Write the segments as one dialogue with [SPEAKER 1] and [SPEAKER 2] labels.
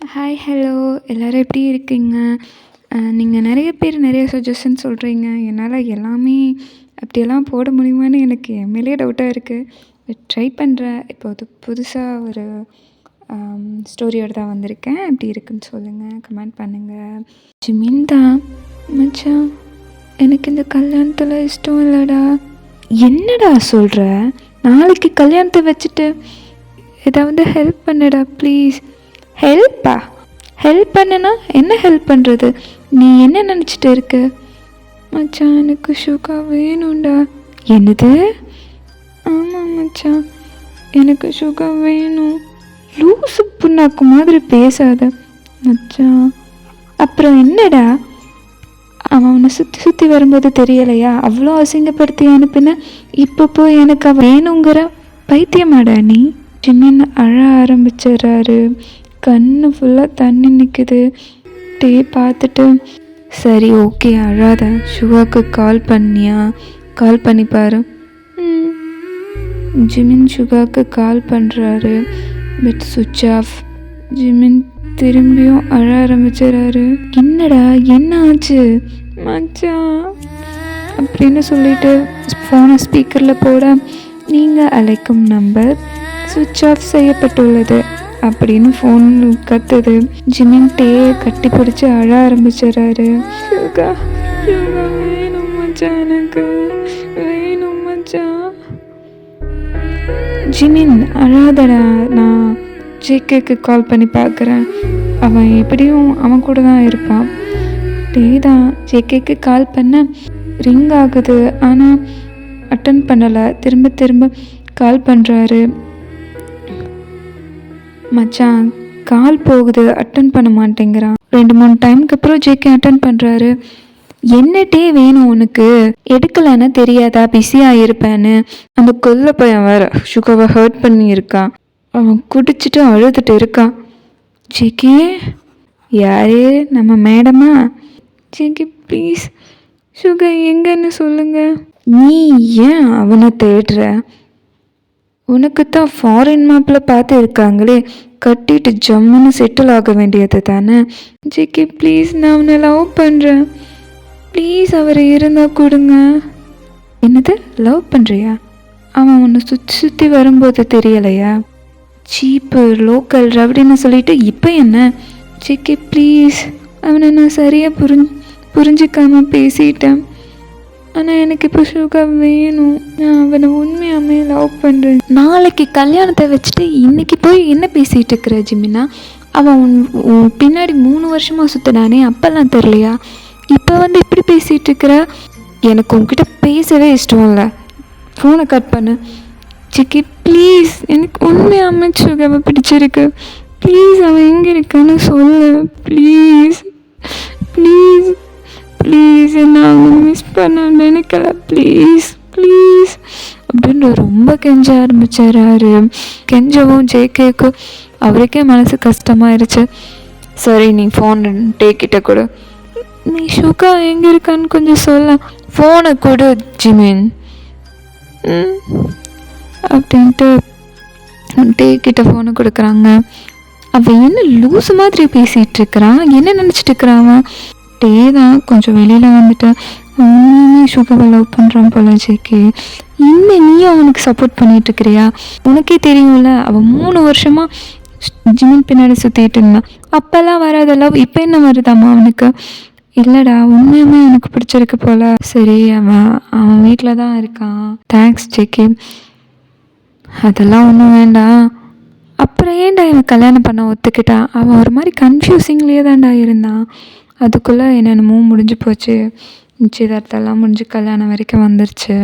[SPEAKER 1] Hi, hello. எல்லோரும் எப்படி இருக்கீங்க? நீங்கள் நிறைய பேர் நிறைய சஜஷன் சொல்கிறீங்க. என்னால் எல்லாமே அப்படியெல்லாம் போட முடியுமான்னு எனக்கு என் மேலேயே டவுட்டாக இருக்குது. பட் ட்ரை பண்ணுறேன். இப்போ அது புதுசாக ஒரு ஸ்டோரியோடு தான் வந்திருக்கேன். எப்படி இருக்குன்னு சொல்லுங்கள், கமெண்ட் பண்ணுங்கள். ஜிமின் தான் மச்சான், எனக்கு இந்த கல்யாணத்தில் இஷ்டம் இல்லைடா. என்னடா சொல்கிற? நாளைக்கு கல்யாணத்தை வச்சுட்டு ஏதாவது ஹெல்ப் பண்ணுடா ப்ளீஸ். ஹெல்ப்பா? ஹெல்ப் பண்ணுனா என்ன ஹெல்ப் பண்ணுறது? நீ என்ன நினச்சிட்டு இருக்க? மச்சான், எனக்கு சுகா வேணும்டா. என்னது? ஆமாம் மச்சான், எனக்கு சுகா வேணும். லூசு புண்ணாக்கு மாதிரி பேசாத மச்சான். அப்புறம் என்னடா, அவன் அவனை சுற்றி சுற்றி வரும்போது தெரியலையா அவ்வளோ அசிங்கப்படுத்தி அனுப்பின? இப்போ போய் எனக்கு அவன் வேணுங்கிற பைத்தியமாடா நீ? ஜிமின் அழ ஆரம்பிச்சிடறாரு. கண்ணு ஃபுல்லாக தண்ணி நிற்குது. டே பார்த்துட்டு, சரி ஓகே அழாத, சுகாவுக்கு கால் பண்ணியா? கால் பண்ணி பாரு. ஜிமின் சுகாவுக்கு கால் பண்ணுறாரு. பட் சுவிட்ச் ஆஃப். ஜிமின் திரும்பியும் அழ ஆரம்பிச்சிடறாரு. என்னடா என்ன ஆச்சு மச்சான் அப்படின்னு சொல்லிட்டு ஃபோனை ஸ்பீக்கரில் போட, நீங்கள் அழைக்கும் நம்பர் சுவிட்ச் ஆஃப் செய்யப்பட்டுள்ளது அப்படின்னு ஃபோன் கத்துது. ஜிமின் டேயை கட்டி பிடிச்சி அழ ஆரம்பிச்சிடறாரு. சுகா சுகா வேணும் மச்சான், எனக்கு வேணும் மச்சான். ஜிமின் அழாதடா, நான் ஜேகேக்கு கால் பண்ணி பார்க்குறேன். அவன் எப்படியும் அவன் கூட தான் இருப்பான். டே தான் ஜேகேக்கு கால் பண்ண ரிங் ஆகுது. ஆனால் அட்டன் பண்ணலை. திரும்ப திரும்ப கால் பண்ணுறாரு. மச்சான் கால் போகுது, அட்டன் பண்ண மாட்டேங்கிறான். 2-3 டைமுக்கு அப்புறம் ஜேகே அட்டன் பண்ணுறாரு. என்னட்டே வேணும் உனக்கு? எடுக்கலன்னா தெரியாதா பிஸியாக இருப்பேன்னு? அந்த கொல்ல பையன் வேற சுகாவை ஹர்ட் பண்ணியிருக்கான். அவன் குடிச்சிட்டு அழுதுட்டு இருக்கான். ஜேகே யாரு? நம்ம மேடமா? ஜேகே ப்ளீஸ் சுகா எங்கன்னு சொல்லுங்க. நீ ஏன் அவனை தேடுற? உனக்கு தான் ஃபாரின் மாப்பிள்ள பார்த்து இருக்காங்களே, கட்டிட்டு ஜம்முன்னு செட்டில் ஆக வேண்டியது தானே. ஜேகே ப்ளீஸ், நான் அவனை லவ் பண்ணுறேன். ப்ளீஸ் அவரை இருந்தால் கொடுங்க. என்னது லவ் பண்ணுறியா? அவன் உன்னை சுற்றி சுற்றி வரும்போது தெரியலையா? சீப்பு லோக்கல் அப்படின்னு சொல்லிட்டு இப்போ என்ன? ஜேகே ப்ளீஸ், அவனை நான் சரியாக புரிஞ்சிக்காம பேசிட்டேன். ஆனால் எனக்கு இப்போ சுகா வேணும். நான் அவனை உண்மையாமே லவ் பண்ணுறேன். நாளைக்கு கல்யாணத்தை வச்சுட்டு இன்றைக்கி போய் என்ன பேசிகிட்டு இருக்கிற ஜிமினா? அவன் உன் பின்னாடி 3 வருஷமாக சுற்றினானே, அப்போல்லாம் தெரியலையா? இப்போ வந்து இப்படி பேசிகிட்டு இருக்கிற? எனக்கு உன்கிட்ட பேசவே இஷ்டம் இல்லை. ஃபோனை கட் பண்ணு. ஜிக்கி ப்ளீஸ், எனக்கு உண்மையாமே சுகாவை பிடிச்சிருக்கு. ப்ளீஸ் அவன் எங்கே இருக்கான்னு சொல்லு. ப்ளீஸ் ப்ளீஸ் ப்ளீஸ், நான் மிஸ் பண்ண நினைக்கல. ப்ளீஸ் ப்ளீஸ் அப்படின்னு ரொம்ப கெஞ்ச ஆரம்பிச்சாரு. கெஞ்சவும் ஜேகேக்கு அவருக்கே மனசு கஷ்டமாயிருச்சு. சரி நீ ஃபோன் டேக்கிட்ட கொடு. நீ சுகா எங்கே இருக்கான்னு கொஞ்சம் சொல்ல. ஃபோனை கொடு ஜிமின் அப்படின்ட்டு டேக்கிட்ட ஃபோனை கொடுக்குறாங்க. அவன் என்ன லூஸ் மாதிரி பேசிகிட்டு இருக்கிறான்? என்ன நினச்சிட்டு இருக்கிறான்? டே தான் கொஞ்சம் வெளியில் வந்துட்டு சுகாவை லவ் பண்ணுறான் போல ஜேகே. இன்னும் நீயும் அவனுக்கு சப்போர்ட் பண்ணிட்டு இருக்கிறியா? உனக்கே தெரியும்ல, அவன் 3 வருஷமாக ஜிமின் பின்னாடி சுற்றிட்டு இருந்தான். அப்போல்லாம் வராத லவ் இப்போ என்ன வருதாம்மா அவனுக்கு? இல்லைடா, உண்மையுமே எனக்கு பிடிச்சிருக்கு போல. சரி அவன் வீட்டில் தான் இருக்கான். Thanks JK. அதெல்லாம் ஒன்றும் வேண்டாம். அப்புறம் ஏன்டா இவன் கல்யாணம் பண்ண ஒத்துக்கிட்டான்? அவன் ஒரு மாதிரி கன்ஃபியூசிங்லேயே தான்டா இருந்தான். அதுக்குள்ளே என்னென்னமோ முடிஞ்சு போச்சு. நிச்சயதார்த்தெல்லாம் முடிஞ்சு கல்யாணம் வரைக்கும் வந்துருச்சு.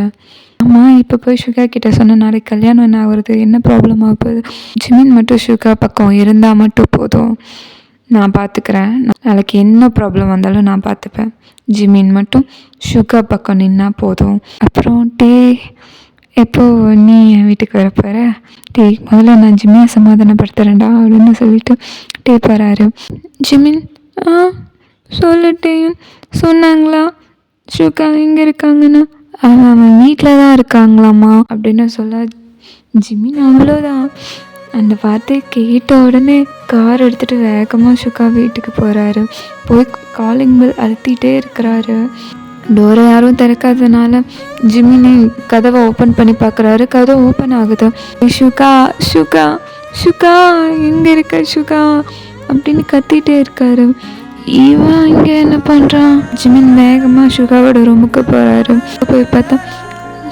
[SPEAKER 1] ஆமாம், இப்போ போய் சுகா கிட்டே சொன்ன நாளைக்கு கல்யாணம் என்ன ஆகுறது? என்ன ப்ராப்ளம் ஆக போகுது? ஜிமின் மட்டும் சுகா பக்கம் இருந்தால் மட்டும் போதும், நான் பார்த்துக்கிறேன். நாளைக்கு என்ன ப்ராப்ளம் வந்தாலும் நான் பார்த்துப்பேன். ஜிமின் மட்டும் சுகா பக்கம் நின்னா போதும். அப்புறம் டே எப்போ நீ என் வீட்டுக்கு வர போகிற? டே முதல்ல நான் ஜிம்மியை சமாதானப்படுத்துகிறேன்டா அப்படின்னு சொல்லிட்டு டே போகிறாரு. ஜிமின் சொல்லிட்டேன் சொன்னாங்களா சுகா எங்கே இருக்காங்கன்னு? அவன் வீட்டில் தான் இருக்காங்களாம்மா அப்படின்னு சொல்ல, ஜிமின் அவ்வளோதான். அந்த வார்த்தையை கேட்ட உடனே கார் எடுத்துகிட்டு வேகமாக சுகா வீட்டுக்கு போகிறாரு. போய் காலிங் பெல் அழுத்திட்டே இருக்கிறாரு. டோரை யாரும் திறக்காதனால ஜிமினி கதவை ஓப்பன் பண்ணி பார்க்குறாரு. கதவை ஓப்பன் ஆகுது. சுகா சுகா சுகா எங்கே இருக்க சுகா அப்படின்னு கத்திகிட்டே இருக்காரு. இவன் இங்கே என்ன பண்ணுறான்? ஜிமின் வேகமாக சுகாவோட ரூமுக்கு போகிறாரு. போய் பார்த்தா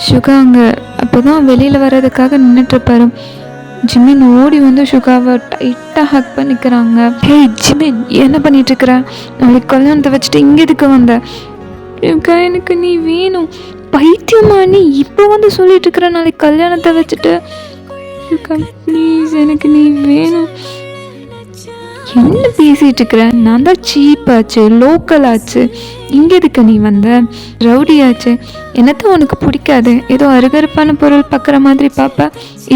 [SPEAKER 1] சுகா அங்கே அப்போ தான் வெளியில் வர்றதுக்காக நின்றுட்டுருப்பாரு. ஜிமின் ஓடி வந்து சுகாவை டைட்டாக ஹக் பண்ணிக்கிறாங்க. ஹே ஜிமின், என்ன பண்ணிகிட்ருக்குற? நாளைக்கு கல்யாணத்தை வச்சுட்டு இங்கே எதுக்கு வந்த? சுகா எனக்கு நீ வேணும். பைத்தியமா நீ இப்போ வந்து சொல்லிட்டு இருக்கிற நாளைக்கு கல்யாணத்தை வச்சுட்டு? சுகா ப்ளீஸ், எனக்கு நீ வேணும். என்ன பேசிகிட்டு இருக்கிற? நான் தான் சீப்பாச்சு, லோக்கல் ஆச்சு. இங்கே எதுக்கு நீ வந்த? ரவுடியாச்சு. என்னத்தான் உனக்கு பிடிக்காது? ஏதோ அருகருப்பான பொருள் பார்க்குற மாதிரி பார்ப்ப.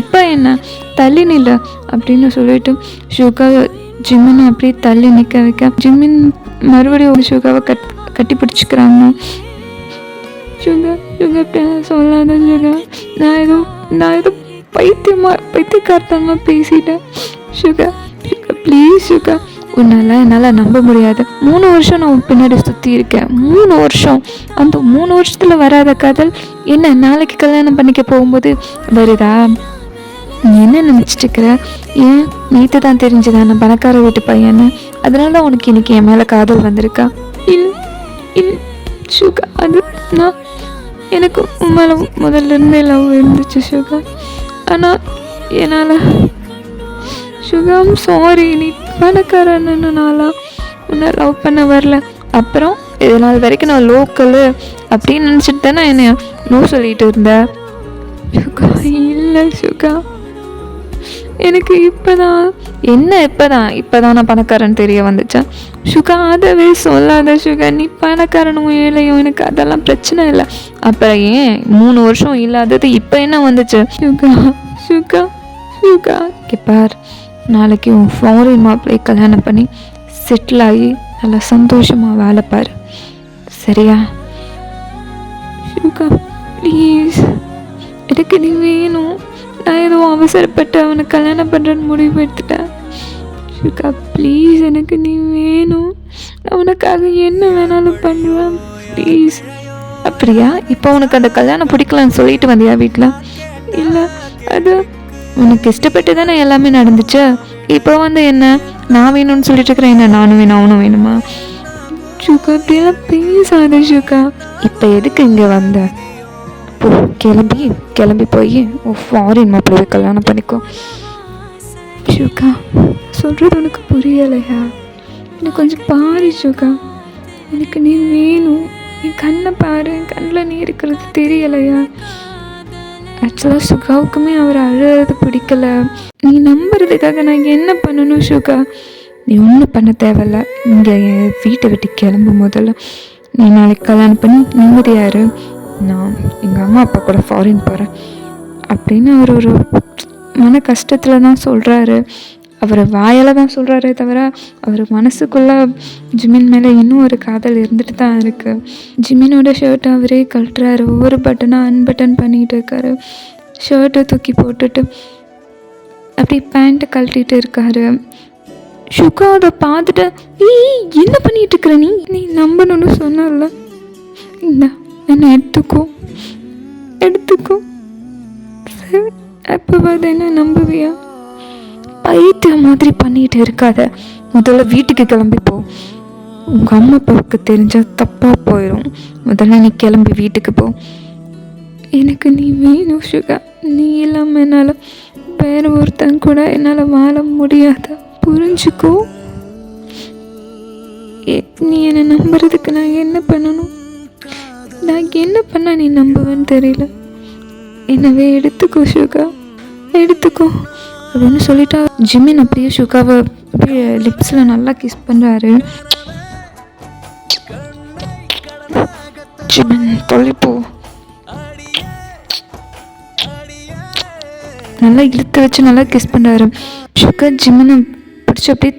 [SPEAKER 1] இப்போ என்ன தள்ளி நில்ல அப்படின்னு சொல்லிட்டு சுகா ஜிமினை அப்படியே தள்ளி நிற்க வைக்க ஜிமின் மறுபடியும் சுகாவை கட்டி பிடிச்சிக்கிறாங்க. சுகா சுகா அப்படியெல்லாம் சொல்லாத சுகா. நான் ஏதோ பைத்தியக்காரத்தனமாக பேசிட்டேன். சுகா ப்ளீஸ் சுகா, என்னால் நம்ப முடியாது. 3 வருஷம் நான் பின்னாடி சுற்றி இருக்கேன். 3 வருஷம். அந்த 3 வருஷத்தில் வராத காதல் என்ன நாளைக்கு கல்யாணம் பண்ணிக்க போகும்போது வருதா? நீ என்ன நினச்சிட்டுருக்கிற? ஏன் நேற்று தான் தெரிஞ்சுதா நான் பணக்கார வீட்டு பையன்னு? அதனால தான் உனக்கு இன்னைக்கு என் மேலே காதல் வந்திருக்கா? இல்லை சுகா, அது நான் எனக்கு மேலே முதல்ல இருந்தே லவ் இருந்துச்சு சுகா. ஆனால் என்னால் சுகா சாரி, நீ பணக்காரன்னால உன்னை லவ் பண்ண வரல. அப்புறம் இது நாள் வரைக்கும் நான் லோக்கலு அப்படின்னு நினச்சிட்டு தானே என்ன நோ சொல்லிட்டு இருந்தேன். சுகா இல்லை சுகா, எனக்கு இப்போதான் நான் பணக்காரன் தெரிய வந்துச்சேன். சுகா அதவே சொல்லாத சுகா. நீ பணக்காரனும் ஏழையும் எனக்கு அதெல்லாம் பிரச்சனை இல்லை. அப்புறம் ஏன் 3 வருஷம் இல்லாதது இப்போ என்ன வந்துச்சு? சுகா சுகா சுகா பார், நாளைக்கு உன் ஃபாரின் மாப்பிள்ளை கல்யாணம் பண்ணி செட்டில் ஆகி நல்லா சந்தோஷமாக வேலை பாரு, சரியா? சுகா ப்ளீஸ், எனக்கு நீ வேணும். நான் ஏதோ அவசரப்பட்டு அவனை கல்யாணம் பண்ணுறேன்னு முடிவு எடுத்துட்டேன். சுகா ப்ளீஸ், எனக்கு நீ வேணும். நான் உனக்காக என்ன வேணாலும் பண்ணுவேன் ப்ளீஸ். அப்படியா? இப்போ உனக்கு அந்த கல்யாணம் பிடிக்கலான்னு சொல்லிட்டு வந்தியா வீட்டில்? இல்லை, அது உனக்கு இஷ்டப்பட்டு தானே எல்லாமே நடந்துச்சு. இப்போ வந்து என்ன நான் வேணும்னு சொல்லிட்டு இருக்கிறேன்? என்ன நானும் வேணும் அவனும் வேணுமா? சுகா அப்படியெல்லாம் பேசாத சுகா. இப்போ எதுக்கு இங்கே வந்த? போ, கிளம்பி போய் ஃபாரின் மாப்பிள்ளை கல்யாணம் பண்ணிக்கோ. சுகா சொல்கிறது உனக்கு புரியலையா? எனக்கு கொஞ்சம் பாரு சுகா, எனக்கு நீ வேணும். என் கண்ணை பாரு, என் கண்ணில் நீ இருக்கிறது தெரியலையா? ஆக்சுவலாக சுகாவுக்குமே அவர் அழுறது பிடிக்கல. நீ நம்புறதுக்காக நான் என்ன பண்ணணும் சுகா? நீ ஒன்றும் பண்ண தேவையில்ல. இங்கே வீட்டை விட்டு கிளம்பு. முதல்ல நீ நாளைக்கு கல்யாணம் பண்ணி நிம்மதியாரு. நான் எங்கள் அம்மா அப்பா கூட ஃபாரின் போகிறேன் அப்படின்னு அவர் ஒரு மன கஷ்டத்தில் தான் சொல்கிறாரு. அவர் வாயால் தான் சொல்கிறாரே தவிர அவர் மனசுக்குள்ளே ஜிமின் மேலே இன்னும் ஒரு காதல் இருந்துட்டு தான் இருக்குது. ஜிமினோட ஷர்ட்டை அவரே கழட்டுறாரு. ஒவ்வொரு பட்டனாக அன்பட்டன் பண்ணிகிட்டு இருக்காரு. ஷர்ட்டை தூக்கி போட்டுட்டு அப்படி பேண்ட்டை கழட்டிட்டு இருக்காரு. சுகா அதை பார்த்துட்டு, என்ன பண்ணிகிட்டு இருக்கிற? நீ நம்பணும்னு சொன்னல, இல்லை என்னை எடுத்துக்கோ சரி. அப்போ பார்த்து என்ன நம்புவியா? பைத்தியம் மாதிரி பண்ணிட்டு இருக்காத. முதல்ல வீட்டுக்கு கிளம்பி போ. உங்கள் அம்மா அப்பாவுக்கு தெரிஞ்சால் தப்பாக போயிடும். முதல்ல நீ கிளம்பி வீட்டுக்கு போ. எனக்கு நீ வேணும் சுகா. நீ இல்லாமல் என்னால் வேறு ஒருத்தன் கூட என்னால் வாழ முடியாது, புரிஞ்சுக்கோ. நீ என்னை நம்புறதுக்கு நான் என்ன பண்ணணும்? நான் என்ன பண்ண நீ நம்புவேன்னு தெரியல. என்னவே எடுத்துக்கோ சுகா, எடுத்துக்கோ அப்படின்னு சொல்லிட்டா ஜிமின் அப்படியே சுகாவை அப்படியே லிப்ஸில் நல்லா கிஸ் பண்ணுறாரு. ஜிமின் தொலைப்போ நல்லா இழுத்து வச்சு நல்லா கிஸ் பண்ணுறாரு. சுகா ஜிமினை பிடிச்சி அப்படியே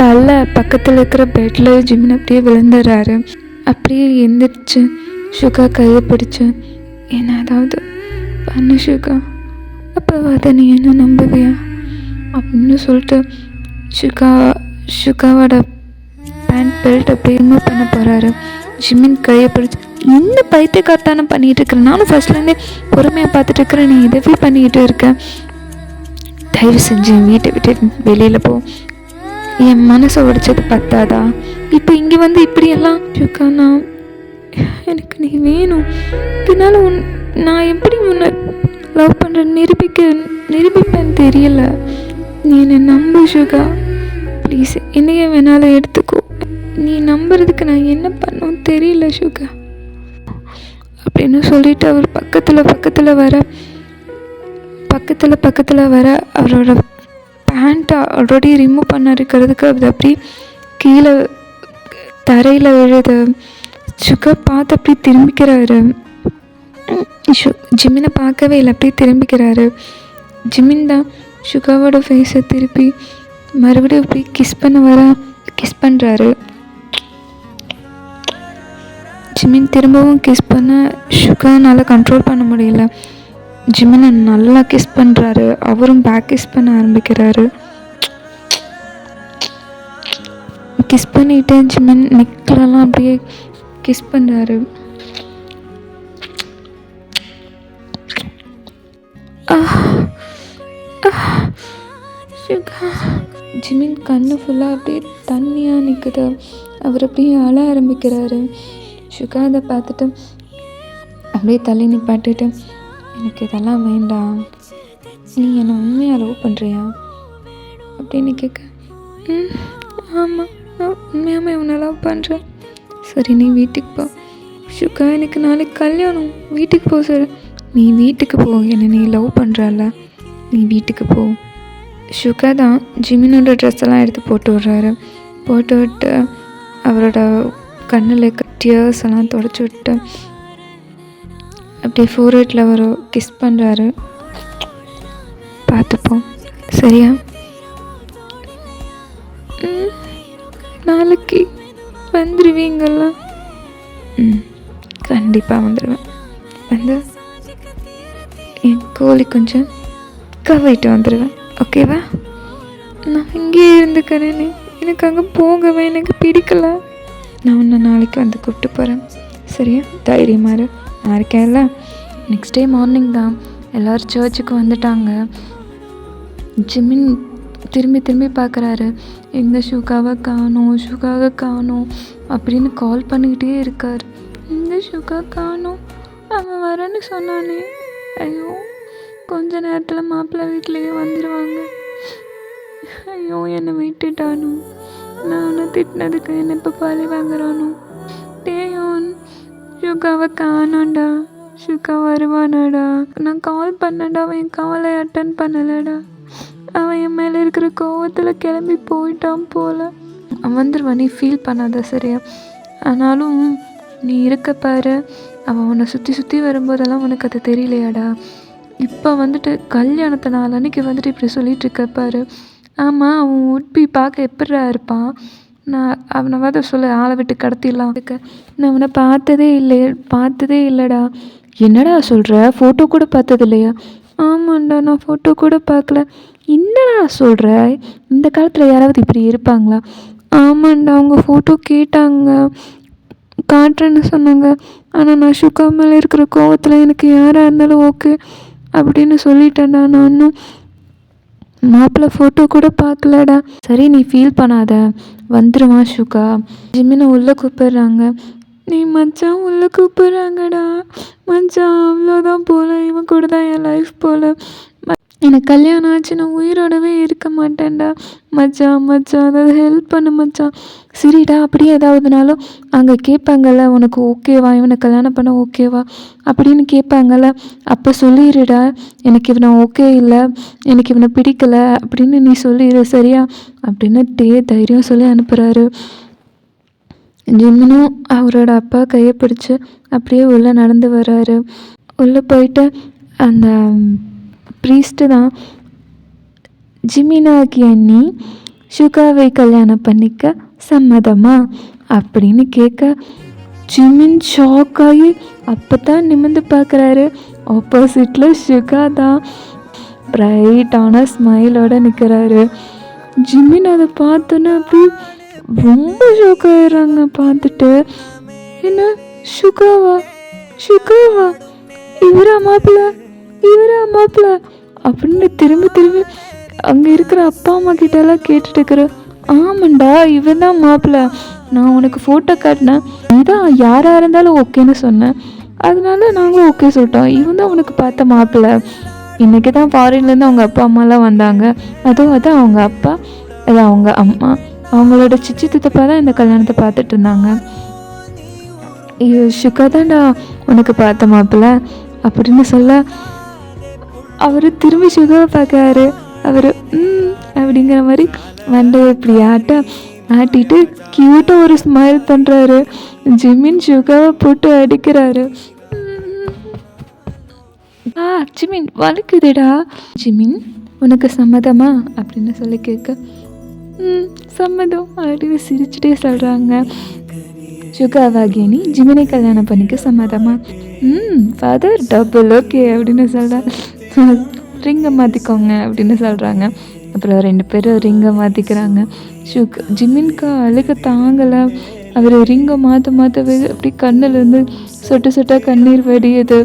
[SPEAKER 1] தலை பக்கத்தில் இருக்கிற பெட்டில் ஜிமின் அப்படியே விழுந்துடுறாரு. அப்படியே எந்திரிச்சு சுகா கையை பிடிச்சு, என்ன ஏதாவது பண்ணு சுகா, அப்போ அதை நீ என்ன நம்புவியா அப்படின்னு சொல்லிட்டு சுகா சுகாவோட பேண்ட் பெல்ட் அப்படியே ரிமூவ் பண்ண போகிறாரு. ஜிமின் கையை பிடிச்சி, என்ன பைத்தியக்காரத்தானம் பண்ணிகிட்டு இருக்கிறேன், நானும் ஃபர்ஸ்ட்லேருந்தே பொறுமையாக பார்த்துட்டு இருக்கிறேன், நீ இதவே பண்ணிக்கிட்டு இருக்க, தயவு செஞ்சு என் வீட்டை விட்டு வெளியில் போ, என் மனசை உடைச்சது பத்தாதா, இப்போ இங்கே வந்து இப்படியெல்லாம். சுகா, எனக்கு நீ வேணும், இதனால நான் எப்படி உன்னை லவ் பண்ணுறேன்னு நிரூபிப்பேன்னு தெரியல, நீ என்னை நம்பு சுகா, ப்ளீஸ் என்னையே வேணாலும் எடுத்துக்கோ, நீ நம்புறதுக்கு நான் என்ன பண்ணோன்னு தெரியல சுகா அப்படின்னு சொல்லிட்டு அவர் பக்கத்தில் வர அவரோட பேண்ட்டை ஆல்ரெடி ரிமூவ் பண்ண இருக்கிறதுக்கு அது அப்படி கீழே தரையில் விழுது. சுகா பார்த்து அப்படி திரும்பிக்கிறாரு. ஜிமினை பார்க்கவே இல்லை, அப்படியே திரும்பிக்கிறாரு. ஜிமின் தான் சுகாவோட ஃபேஸை திருப்பி மறுபடியும் அப்படி கிஸ் பண்ணுறாரு. ஜிமின் திரும்பவும் கிஸ் பண்ண சுகானால் கண்ட்ரோல் பண்ண முடியல. ஜிமினை நல்லா கிஸ் பண்ணுறாரு, அவரும் பேக் கிஸ் பண்ண ஆரம்பிக்கிறாரு. கிஸ் பண்ணிவிட்டு ஜிமின் நெக்லெல்லாம் அப்படியே கிஸ் பண்ணுறாரு. ஜிமின் கண்ணு ஃபுல்லாக அப்படியே தண்ணியாக நிற்குது. அவர் அப்படியே அழ ஆரம்பிக்கிறாரு. சுகா அதை பார்த்துட்டு அப்படியே தள்ளி நிப்பாட்டிட்டு, எனக்கு இதெல்லாம் வேண்டாம், நீ என்னை உண்மையாக லவ் பண்ணுறியா அப்படின்னு கேட்க, ஆமாம் நான் உண்மையாமே உன்னை லவ் பண்ணுறேன். சரி நீ வீட்டுக்கு போ. சுகா, எனக்கு நாளைக்கு கல்யாணம், வீட்டுக்கு போ. சார் நீ வீட்டுக்கு போ, என்னை நீ லவ் பண்ணுறல, நீ வீட்டுக்கு போ. சுகா தான் ஜிமினோட ட்ரெஸ் எல்லாம் எடுத்து போட்டு விட்டு அவரோட கண்ணில் டியர்ஸ் எல்லாம் தொடச்சி விட்டு அப்படியே ஃபோர்ஹெட்டில் ஒரு கிஸ் பண்ணுறாரு. பார்த்துப்போம் சரியா? நாளைக்கு வந்துடுவீங்களா? கண்டிப்பாக வந்துடுவேன். வந்து என் கோழி கொஞ்சம் கவிட்டு வந்துடுவேன், ஓகேவா? நான் இங்கே இருந்துக்கிறேனே, எனக்கு அங்கே போகவே எனக்கு பிடிக்கல. நான் உன்னை நாளைக்கு வந்து கூப்பிட்டு போகிறேன் சரியா? தைரியமாக நான் இருக்கேன்ல. நெக்ஸ்ட் டே மார்னிங் தான் எல்லோரும் சர்ச்சுக்கு வந்துட்டாங்க. ஜிமின் திரும்பி பார்க்குறாரு, எங்கே சுகாவை காணோம் அப்படின்னு கால் பண்ணிக்கிட்டே இருக்கார். எங்கே சுகா காணோம், அவன் வரேன்னு சொன்னானே, ஐயோ கொஞ்ச நேரத்தில் மாப்பிள்ளை வீட்லேயே வந்துடுவாங்க, ஐயோ என்னை விட்டுட்டானோ, நான் அவனை திட்டினதுக்கு என்னை இப்போ பழி வாங்குறானோ, டேயோன் சுகாவை காணோண்டா, சுகா வருவானாடா, நான் கால் பண்ணடா, அவன் என் காலை அட்டன் பண்ணலடா, அவன் என் மேலே இருக்கிற கோவத்தில் கிளம்பி போயிட்டான் போல், அவன் வந்துடுவான், நீ ஃபீல் பண்ணாத சரியா? ஆனாலும் நீ இருக்க பாரு, அவன் உன்னை சுற்றி வரும்போதெல்லாம் உனக்கு அது தெரியலையாடா, இப்போ வந்துட்டு கல்யாணத்தை நாள் அன்றைக்கி வந்துட்டு இப்படி சொல்லிகிட்டு இருக்க பாரு. ஆமாம், அவன் உட்பி பார்க்க எப்படிடா இருப்பான், நான் அவனை வந்து சொல்ல ஆளை விட்டு கடத்திடலாம் இருக்க, நான் அவனை பார்த்ததே இல்லைடா. என்னடா சொல்கிற, ஃபோட்டோ கூட பார்த்தது இல்லையா? ஆமாண்டா, நான் ஃபோட்டோ கூட பார்க்கல. என்னடா சொல்கிற, இந்த காலத்தில் யாராவது இப்படி இருப்பாங்களா? ஆமாண்டா, அவங்க ஃபோட்டோ கேட்டாங்க, காட்டுறேன்னு சொன்னாங்க, ஆனால் நான் சுகா மேலே இருக்கிற கோவத்தில் எனக்கு யாராக இருந்தாலும் ஓகே அப்படின்னு சொல்லிட்டேன்டா. நான் இன்னும் மாப்பிள்ளை ஃபோட்டோ கூட பார்க்கலடா. சரி நீ ஃபீல் பண்ணாத, வந்துடுவான் சுகா. ஜிமினை உள்ளே கூப்பிட்றாங்க. நீ மச்சான் உள்ளே கூப்பிட்றாங்கடா, மச்சான் அவ்வளோதான் போல், இவன் கூட தான் என் லைஃப் போல், எனக்கு கல்யாணம் ஆச்சு, நான் உயிரோடவே இருக்க மாட்டேன்டா மச்சான், அதாவது ஹெல்ப் பண்ணு மச்சான். சரிடா, அப்படியே ஏதாவதுனாலும் அங்கே கேட்பாங்கள்ல, உனக்கு ஓகேவா, இவனை கல்யாணம் பண்ண ஓகேவா அப்படின்னு கேட்பாங்கள்ல, அப்போ சொல்லிடுடா, எனக்கு இவனை ஓகே இல்லை, எனக்கு இவனை பிடிக்கலை அப்படின்னு நீ சொல்லிடு சரியா அப்படின்னு தைரியம் சொல்லி அனுப்புகிறாரு. ஜிமினும் அவரோட அப்பா கையை பிடிச்சி அப்படியே உள்ளே நடந்து வர்றாரு. உள்ளே போயிட்டு அந்த ப்ரீஸ்ட்டு தான், ஜிமினாகிய நீ சுகாவை கல்யாணம் பண்ணிக்க சம்மதமா அப்படின்னு கேட்க, ஜிமின் ஷாக் ஆகி அப்போ தான் நிமிர்ந்து பார்க்குறாரு. ஆப்போசிட்டில் சுகா தான் பிரைட்டான ஸ்மைலோடு நிற்கிறாரு. ஜிமின் அதை பார்த்தோன்னே அப்படி ரொம்ப ஷோக் ஆயிடுறாங்க. பார்த்துட்டு என்ன சுகாவா சுகாவா இவரா மாப்பிள்ள அப்படின்னு திரும்பி அங்கே இருக்கிற அப்பா அம்மா கிட்டலாம் கேட்டுட்டு இருக்கிற. ஆமாண்டா இவன் தான் மாப்பிள்ள, நான் உனக்கு ஃபோட்டோ காட்டினேன், இதான் யாராக இருந்தாலும் ஓகேன்னு சொன்னேன், அதனால நாங்களும் ஓகே சொல்லிட்டோம். இவன் தான் உனக்கு பார்த்த மாப்பிள்ள. இன்றைக்கி தான் ஃபாரின்லேருந்து அவங்க அப்பா அம்மாலாம் வந்தாங்க. அதுவும் அவங்க அப்பா அது அவங்க அம்மா அவங்களோட சிச்சி சித்தப்பா தான் இந்த கல்யாணத்தை பார்த்துட்டு இருந்தாங்க. சுகா தான்டா உனக்கு பார்த்த மாப்பிள்ள அப்படின்னு சொல்ல அவர் திரும்பி சுகாவை பார்க்காரு. அவர் அப்படிங்கிற மாதிரி மண்டையை இப்படி ஆட்டிட்டு கியூட்டாக ஒரு ஸ்மைல் பண்ணுறாரு. ஜிமின் சுகாவை போட்டு அடிக்கிறாரு. ஜிமின் வலிக்குதுடா. ஜிமின் உனக்கு சம்மதமா அப்படின்னு சொல்லி கேட்க சம்மதம் அப்படின்னு சிரிச்சுட்டே சொல்கிறாங்க. சுகாவாகினி ஜிமினை கல்யாணம் பண்ணிக்க சம்மதமா? ஃபாதர் டபுள் ஓகே அப்படின்னு சொல்கிறேன். ரிங்கை மாற்றிக்கோங்க அப்படின்னு சொல்கிறாங்க. அப்புறம் 2 பேரும் ரிங்கை மாற்றிக்கிறாங்க. ஜிமின்க்கு அழுக தாங்கலை. அவர் ரிங்கை மாற்றவே அப்படி கண்ணிலேருந்து சொட்டாக கண்ணீர் வடியுது.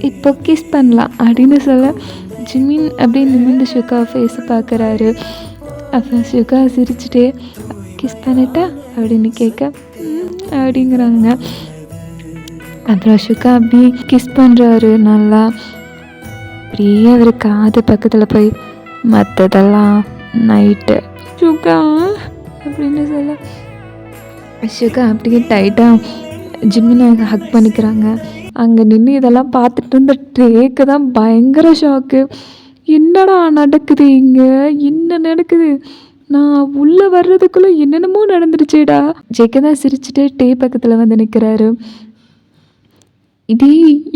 [SPEAKER 1] இப்போ கிஸ் பண்ணலாம் அப்படின்னு சொல்ல ஜிமின் அப்படி நிமிர்ந்து சுகா ஃபேஸை பார்க்குறாரு. அப்புறம் சுகா சிரிச்சுட்டே கிஸ் பண்ணிட்டா அப்படின்னு கேட்க அப்படிங்கிறாங்க. அப்புறம் சுகா அப்படி கிஸ் பண்ணுறாரு நல்லா. அப்படியே அவர் காது பக்கத்தில் போய் மற்றதெல்லாம் நைட்டு சுகா அப்படின்னு சொல்ல சுகா அப்படியே டைட்டாக ஜிம்மினை ஹக் பண்ணிக்கிறாங்க. அங்கே நின்று இதெல்லாம் பார்த்துட்டு இருந்த ட்ரேக்கு தான் பயங்கர ஷாக்கு. என்னடா நடக்குது இங்கே, என்ன நடக்குது, நான் உள்ளே வர்றதுக்குள்ளே என்னென்னமோ நடந்துருச்சேடா. ஜெக்க தான் சிரிச்சுட்டு டே பக்கத்தில் வந்து நிற்கிறாரு. இது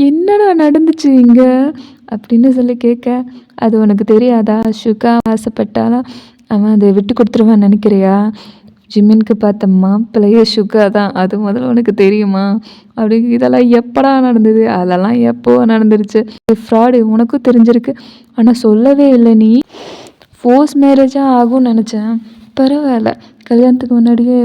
[SPEAKER 1] என்னடா நடந்துச்சு இங்கே அப்படின்னு சொல்லி கேட்க, அது உனக்கு தெரியாதா, சுகா ஆசைப்பட்டாலும் அவன் அதை விட்டு கொடுத்துருவான்னு நினைக்கிறியா? ஜிமின்க்கு பார்த்த மாப்பிள்ளையே சுகா தான், அது முதல்ல உனக்கு தெரியுமா அப்படி. இதெல்லாம் எப்படா நடந்தது? அதெல்லாம் எப்போ நடந்துருச்சு. ஃப்ராடு உனக்கும் தெரிஞ்சிருக்கு, ஆனால் சொல்லவே இல்லை. நீ ஃபோர்ஸ் மேரேஜாக ஆகும்னு நினச்சேன். பரவாயில்ல, கல்யாணத்துக்கு முன்னாடியே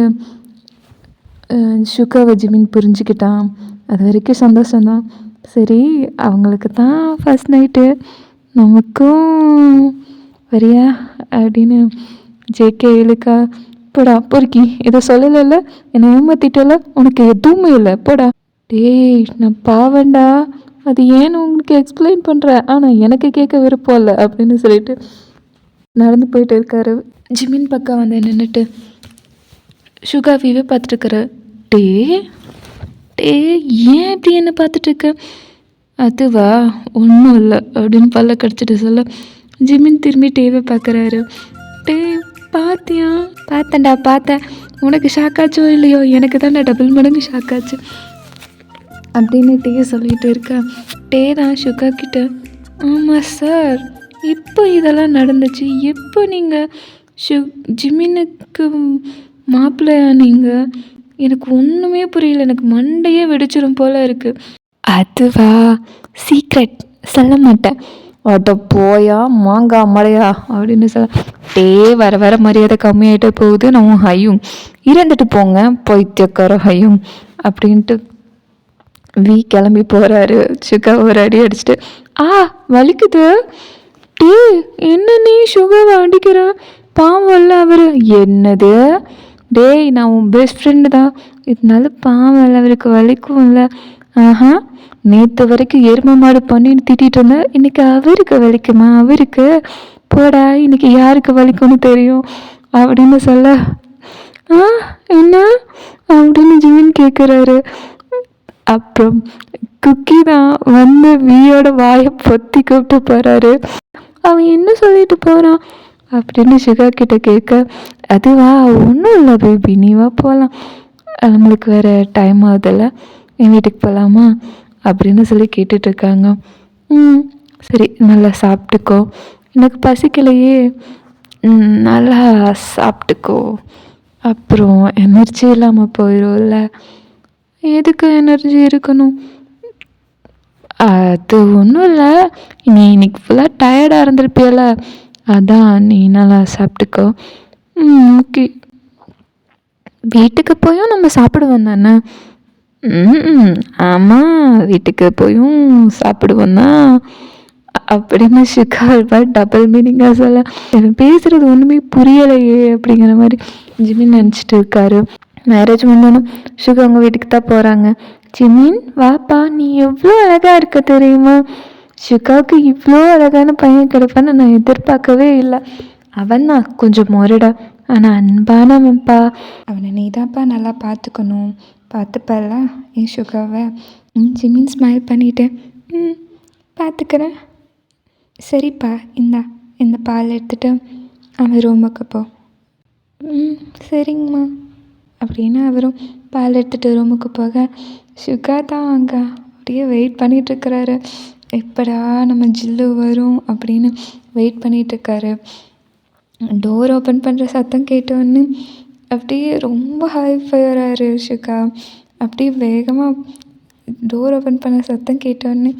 [SPEAKER 1] சுகாவை ஜிமின் புரிஞ்சுக்கிட்டான், அது வரைக்கும் சந்தோஷம்தான். சரி, அவங்களுக்கு தான் ஃபர்ஸ்ட் நைட்டு, நமக்கும் வரியா அப்படின்னு ஜேகே இழுக்கா. போடா பொறுக்கி, இதை சொல்லலைல்ல, என்னை ஏமாத்திட்டல, உனக்கு எதுவுமே இல்லை போடா. டேய் நான் பாவண்டா, அது ஏன்னு உங்களுக்கு எக்ஸ்பிளைன் பண்ணுறேன், ஆனால் எனக்கு கேட்க விருப்பம் இல்லை அப்படின்னு சொல்லிட்டு நடந்து போயிட்டு இருக்காரு. ஜிமின் பக்கம் வந்து நின்றுட்டு சுகாவியவே பார்த்துட்டுருக்காரு. டே ஏன் இப்படி என்ன பார்த்துட்ருக்க? அதுவா ஒன்றும் இல்லை அப்படின்னு பல்ல கடிச்சிட்டு சொல்ல ஜிமின் திரும்பி டேவை பார்க்குறாரு. டே பார்த்தியா? பார்த்தேன். உனக்கு ஷாக்காச்சோ இல்லையோ, எனக்கு தான் டபுள் மடங்கு ஷாக்காச்சு அப்படின்னு டே சொல்லிகிட்டு இருக்கா. டே தான் சுகா கிட்ட, ஆமாம் சார், இப்போ இதெல்லாம் நடந்துச்சு, எப்போ நீங்கள் ஜிமினுக்கு மாப்பிள்ளையா நீங்கள்? எனக்கு ஒன்றுமே புரியல, எனக்கு மண்டையே வெடிச்சிரும் போல் இருக்குது. அதுவா, சீக்ரெட் சொல்ல மாட்டேன். அட போயா மாங்கா மலையா அப்படின்னு சொல்ல, டே வர மரியாதை கம்மியாகிட்டே போகுது, நான் ஹையும் இறந்துட்டு போங்க பைத்தியக்கார ஹையும் அப்படின்ட்டு கிளம்பி போகிறாரு. சுகா ஒரு அடி அடிச்சுட்டு, வலிக்குது. டே என்ன நீ சுகாவை அடிக்கிற, பாவம் இல்லை அவர். என்னது? டேய் நான் உன் பெஸ்ட் ஃப்ரெண்டு தான், இதனால பாவம் இல்லை, அவருக்கு வலிக்கும் இல்லை. நேற்று வரைக்கும் எருமை மாடு பண்ணின்னு திட்டிகிட்டு இருந்தேன், இன்றைக்கி அவருக்கு வலிக்குமா? அவருக்கு போடா, இன்றைக்கி யாருக்கு வலிக்கும்னு தெரியும் அப்படின்னு சொல்ல, என்ன அப்படின்னு ஜிமின் கேட்குறாரு. அப்புறம் குக்கி தான் வந்து வீயோட வாயை பொத்தி கூப்பிட்டு போகிறாரு. அவன் என்ன சொல்லிட்டு போகிறான் அப்படின்னு சுகா கிட்ட கேட்க, அதுவா ஒன்றும் இல்லை பேபி, நீ வா போகலாம், நம்மளுக்கு வேறு டைம் ஆகுதில்ல, என் வீட்டுக்கு போகலாமா அப்படின்னு சொல்லி கேட்டுட்ருக்காங்க. சரி நல்லா சாப்பிட்டுக்கோ, எனக்கு பசிக்கலையே, நல்லா சாப்பிட்டுக்கோ, அப்புறம் எனர்ஜி இல்லாமல் போயிடும்ல. எதுக்கு எனர்ஜி இருக்கணும்? அது ஒன்றும் இல்லை, நீ இன்னைக்கு ஃபுல்லாக டயர்டாக இருந்திருப்பியல, அதான் நீ நல்லா சாப்பிட்டுக்கோ. ஓகே. வீட்டுக்கு போயும் நம்ம சாப்பிடுவோம் தானே? ஆமாம், வீட்டுக்கு போயும் சாப்பிடுவோம் தான் அப்படின்னு ஷிகால்பா டபுள் மீனிங்காக சொல்ல, எனக்கு பேசுகிறது ஒன்றுமே புரியலையே அப்படிங்கிற மாதிரி ஜிமின் நினச்சிட்டு இருக்காரு. மேரேஜ் பண்ணணும் ஷுகா அவங்க வீட்டுக்கு தான் போகிறாங்க. ஜிமின் வாப்பா, நீ எவ்வளோ அழகாக இருக்க தெரியுமா? ஷுகாவுக்கு இவ்வளோ அழகான பையன் கிடைப்பான்னு நான் எதிர்பார்க்கவே இல்லை. அவன் தான் கொஞ்சம் முரடா, ஆனால் அன்பானவன்ப்பா. அவனை நீ தான்ப்பா நல்லா பார்த்துக்கணும். பார்த்துப்பல்ல என் ஷுகாவை? ஜிமின் ஸ்மைல் பண்ணிவிட்டேன். பார்த்துக்கிறேன். சரிப்பா, இந்த பால் எடுத்துகிட்டு அவன் ரூமுக்கு போ. சரிங்கம்மா அப்படின்னு அவரும் பால் எடுத்துகிட்டு ரூமுக்கு போக, ஷுகா தான் அங்கே அப்படியே வெயிட் பண்ணிகிட்ருக்கிறாரு. எப்படா நம்ம ஜில்லு வரும் அப்படின்னு வெயிட் பண்ணிகிட்ருக்காரு. டோர் ஓப்பன் பண்ணுற சத்தம் கேட்டோன்னு அப்படியே ரொம்ப ஹை ஃபயராரு ஷுகா. அப்படியே வேகமாக டோர் ஓப்பன் பண்ண சத்தம் கேட்டோன்னு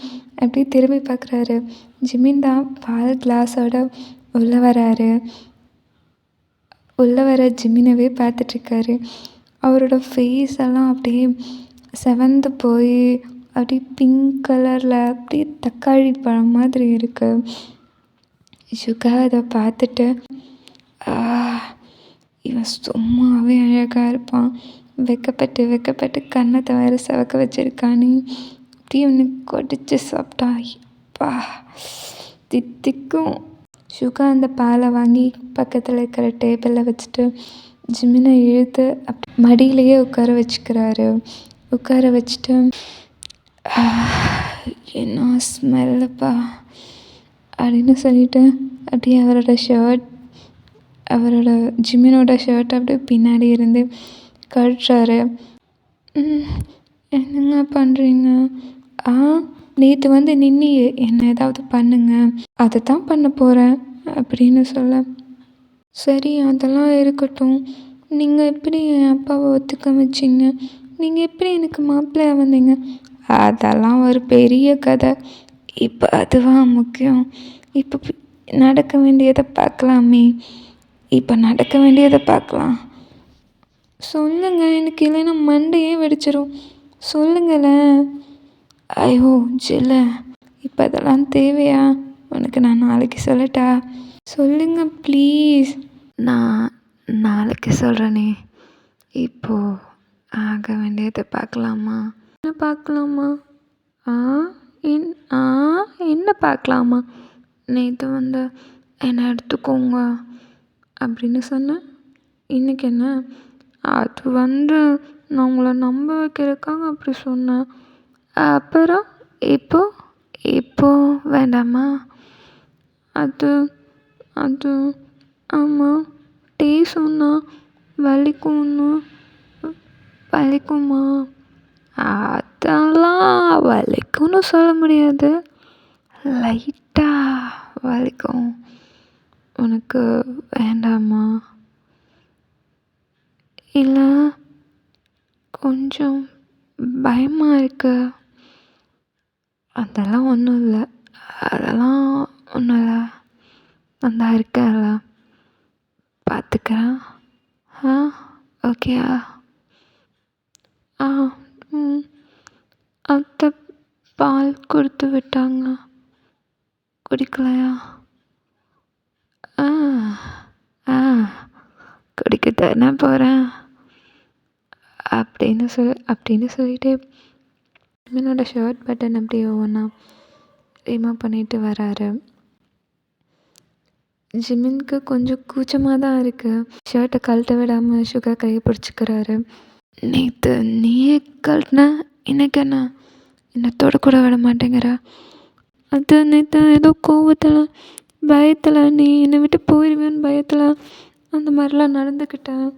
[SPEAKER 1] அப்படியே திரும்பி பார்க்குறாரு. ஜிமின் தான் பால் கிளாஸோட உள்ளே வராரு. உள்ளே வர ஜிமினவே பார்த்துட்ருக்காரு. அவரோட ஃபேஸ் எல்லாம் அப்படியே செவந்து போய் அப்படியே பிங்க் கலரில் அப்படியே தக்காளி பழம் மாதிரி இருக்குது. ஷுகா அதை பார்த்துட்டு, இவன் சும்மாவே அழகாக இருப்பான், வெக்கப்பட்டு கன்னத்தை வேறு செவக்க வச்சுருக்கானே, அப்படியே அவனுக்கு கொடிச்சு சாப்பிட்டா பா தித்திக்கும். ஷுகா அந்த பாலை வாங்கி பக்கத்தில் இருக்கிற டேபிளில் வச்சுட்டு ஜிமினை இழுத்து அப்படி மடியிலையே உட்கார வச்சுக்கிறாரு. உட்கார வச்சுட்டு, என்ன ஸ்மெல்லுப்பா அப்படின்னு சொல்லிட்டு அப்படியே அவரோட ஜிமினோட ஷர்ட் அப்படியே பின்னாடி இருந்து கழட்டுறாரு. என்னங்க பண்ணுறீங்க? நேற்று வந்து நின்னியே என்ன ஏதாவது பண்ணுங்க, அதை தான் பண்ண போகிறேன் அப்படின்னு சொல்ல, சரி அதெல்லாம் இருக்கட்டும், நீங்கள் எப்படி என் அப்பாவை ஒத்துக்க வச்சிங்க? நீங்கள் எப்படி எனக்கு மாப்பிள்ளையாக வந்தீங்க? அதெல்லாம் ஒரு பெரிய கதை, இப்போ அதுவா முக்கியம்? இப்போ நடக்க வேண்டியதை பார்க்கலாமே. இப்போ நடக்க வேண்டியதை பார்க்கலாம். சொல்லுங்கள், எனக்கு இல்லைன்னா மண்டையே வெடிச்சிடும். சொல்லுங்களேன். ஐயோ ஜில்ல, இப்போ அதெல்லாம் தேவையா உனக்கு? நான் நாளைக்கு சொல்லட்டா? சொல்லுங்க ப்ளீஸ். நான் நாளைக்கு சொல்கிறேனே. இப்போது ஆக வேண்டியதை பார்க்கலாமா? என்ன பார்க்கலாமா? என்ன பார்க்கலாமா? நேற்று வந்து என்னை எடுத்துக்கோங்க அப்படின்னு சொன்னேன். இன்றைக்கி என்ன? அது வந்து நான் உங்களை நம்ப வைக்கிறதுக்காக அப்படி சொன்னேன். அப்புறம் இப்போ வேண்டாமா? அது ஆமாம், டீ சொன்னால் வலிக்குமா? அதெல்லாம் வலிக்கும்னு சொல்ல முடியாது, லைட்டாக வலிக்கும். உனக்கு வேண்டாமா? இல்லை கொஞ்சம் பயமாக இருக்கு? அதெல்லாம் ஒன்றும் இல்லை. நான் தான் இருக்கேன்ல, பார்த்துக்கிறேன். ஓகேயா? அத்தை பால் கொடுத்து விட்டாங்க, குடிக்கலையா? குடிக்க தானே போகிறேன் அப்படின்னு சொல்லிட்டு என்னோட ஷர்ட் பட்டன் அப்படியே ஒவ்வொன்றா ரிமூவ் பண்ணிட்டு வராரு. ஜிமினுக்கு கொஞ்சம் கூச்சமாக தான் இருக்குது. ஷர்ட்டை கழட்ட விடாமல் ஷுகா கையை பிடிச்சிக்கிறாரு. நேற்று நீயே கழட்டின, இன்னைக்கு என்னை தொடக்கூட விட மாட்டேங்கிற. அது நேற்று ஏதோ கோவத்தில் பயத்தில் நீ என்னை விட்டு போயிடுவேன்னு பயத்தில் அந்த மாதிரிலாம் நடந்துக்கிட்டேன்.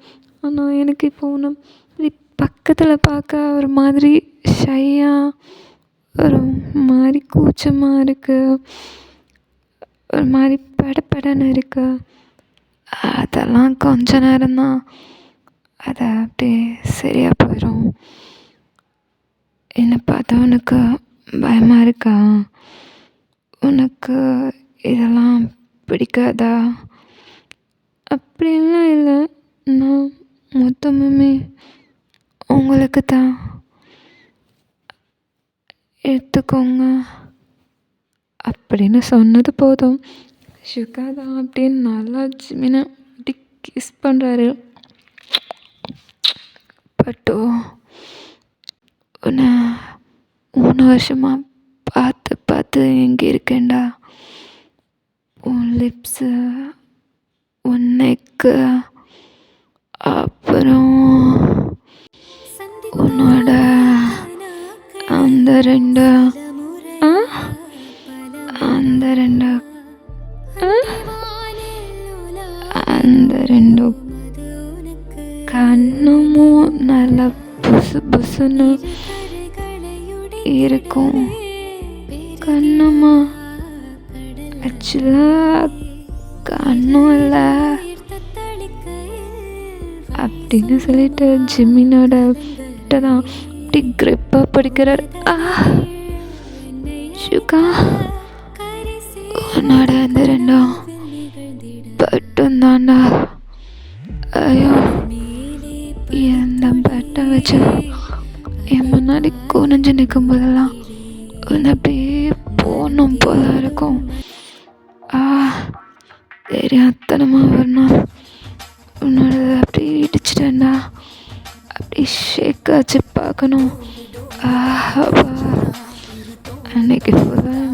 [SPEAKER 1] ஆனால் எனக்கு இப்போ ஒன்று இப்படி பக்கத்தில் பார்க்க ஒரு மாதிரி ஷையாக, ஒரு மாதிரி கூச்சமாக இருக்குது, ஒரு மாதிரி படப்படன்னு இருக்கு. அதெல்லாம் கொஞ்ச நேரம்தான், அதை அப்படியே சரியாக போயிடும். என்னை பார்த்தா உனக்கு பயமாக இருக்கா? உனக்கு இதெல்லாம் பிடிக்காதா? அப்படியெல்லாம் இல்லை. நான் மொத்தமுமே உங்களுக்கு தான். எடுத்துக்கோங்க அப்படின்னு சொன்னது போதும். சுகா தான் அப்படின்னு நல்லா ஜிமினை அப்படி கிஸ் பண்ணுறாரு. பட்டு உன்னை 3 வருஷமாக பார்த்து பார்த்து எங்கே இருக்கேன்டா. உன் லிப்ஸு, உன் நெக்கு, அப்புறம் உன்னோட அந்த ரெண்டு கண்ணுமும் நல்லா புசு புசுன்னு இருக்கும். கண்ணுமா ஆக்சுவலாக கண்ணும் இல்லை அப்படின்னு சொல்லிட்டு ஜிமினோட தான் அப்படி கிரிப்பாக பிடிக்கிறார். சுகா, உன்னோட அந்த ரெண்டும் பட்டும் தாண்டா. ஐயோ, இந்த பட்டை வச்சு என் முன்னாடி குனிஞ்சு நிற்கும் போதெல்லாம் ஒன்று அப்படியே போகணும் போல இருக்கும். தெரியாதனமாக வரணும். உன்னோட அப்படியே இடிச்சிட்டேன்டா. அப்படி ஷேக் ஆச்சு பார்க்கணும். அன்னைக்கு ஃபுல்லாக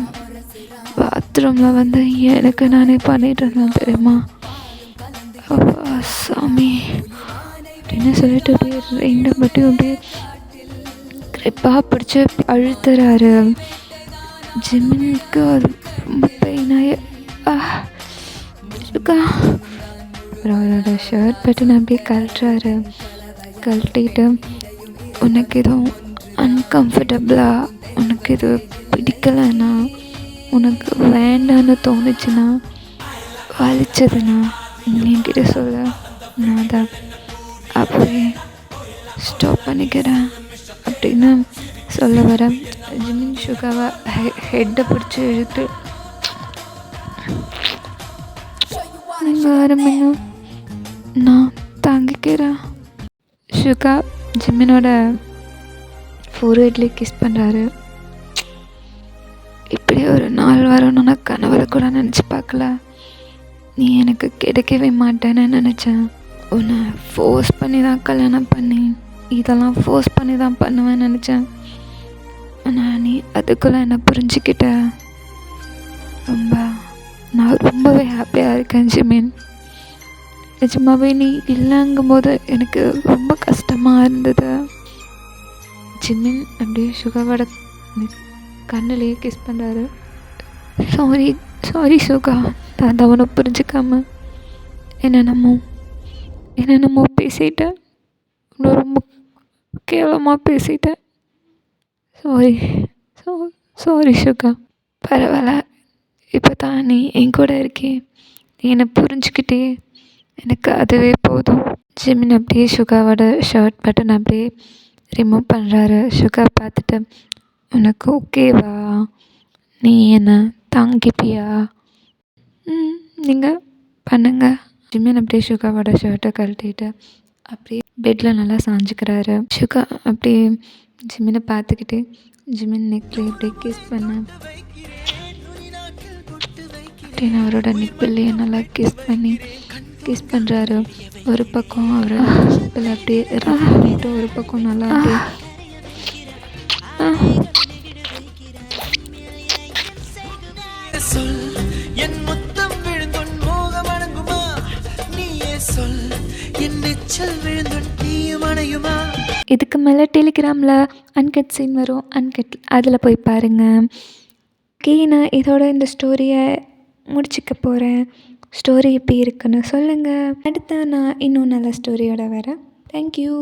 [SPEAKER 1] பாத்ரூமில் வந்து எனக்கு நானே பண்ணிட்டு இருந்தேன் தெரியுமா. சாமி அப்படின்னு சொல்லிட்டு அப்படியே ரெண்டு மட்டும் அப்படியே கிரிப்பாக பிடிச்சி அழுத்துறாரு. ஜிமினுக்கு அது ரொம்ப பெயினாக அப்புறம் அவரோட ஷர்ட் பட்டன் அப்படியே கழட்டுறாரு. கழட்டிட்டு உனக்கு எதுவும் அன்கம்ஃபர்டபுளாக, உனக்கு இது பிடிக்கலைன்னா, உனக்கு வேண்டான்னு தோணுச்சுன்னா, வலிச்சதுன்னா என்கிட்ட சொல்ல, நான் அதை அப்படியே ஸ்டாப் பண்ணிக்கிறேன் அப்படின்னு சொல்ல வரேன். ஜிமின் சுகாவை ஹெட்டை பிடிச்சி இழுத்து, நீங்கள் ஆரம்பிங்க, நான் தாங்கிக்கிறேன். சுகா ஜிமினோட ஃபோர்ஹெட்லேயே கிஸ் பண்ணுறாரு. இப்படி ஒரு நாள் வரணும்னு நான் கனவுல கூட நினச்சி பார்க்கல. நீ எனக்கு கிடைக்கவே மாட்டேன்னு நினச்சேன். உன்னை ஃபோர்ஸ் பண்ணி தான் கல்யாணம் பண்ணி இதெல்லாம் ஃபோர்ஸ் பண்ணி தான் பண்ணுவேன்னு நினச்சேன். ஆனால் நீ அதுக்குள்ளே என்னை புரிஞ்சுக்கிட்ட. நான் ரொம்பவே ஹாப்பியாக இருக்கேன் ஜிமின். நிஜமாவே நீ இல்லைங்கும் போது எனக்கு ரொம்ப கஷ்டமாக இருந்தது. ஜிமின் அப்படியே சுகாவோட கண்ணிலேயே கிஸ் பண்ணுறாரு. சாரி சுகா, நான் அவனை புரிஞ்சுக்காம என்னென்னமோ பேசிட்டேன். ரொம்ப கேவலமாக பேசிட்டேன். சாரி சுகா. பரவாயில்ல, இப்போ தான் நீ என் கூட இருக்கே, நீ என்னை புரிஞ்சுக்கிட்டே, எனக்கு அதுவே போதும். ஜிமின் அப்படியே சுகாவோட ஷர்ட் பட்டன் அப்படியே ரிமூவ் பண்ணுறாரு. சுகா பார்த்துட்டு, உனக்கு ஓகேவா? நீ என்னை தாங்கிப்பியா? நீங்கள் பண்ணுங்க. ஜிமின் அப்படியே சுகாவோட ஷர்ட்டை கழட்டிட்டு அப்படியே பெட்டில் நல்லா சாஞ்சிக்கிறாரு. சுகா அப்படியே ஜிமினை பார்த்துக்கிட்டு ஜிமின் நெக்லேயே அப்படியே கிஸ் பண்ண அப்படின்னு அவரோட நெக்பிள்ளையே நல்லா கிஸ் பண்ணுறாரு. ஒரு பக்கம் அவரோட நெக்பில் அப்படியே ரப் பண்ணிட்டு ஒரு பக்கம் நல்லா அப்படியே இதுக்கு மேலே டெலிகிராமில் அன்கட் சீன் வரும். அன்கட் அதில் போய் பாருங்கள். ஓகே, நான் இதோட இந்த ஸ்டோரியை முடிச்சுக்க போகிறேன். ஸ்டோரி எப்படி இருக்குன்னு சொல்லுங்கள். அடுத்த நான் இன்னும் நல்ல ஸ்டோரியோட வரேன். தேங்க்யூ.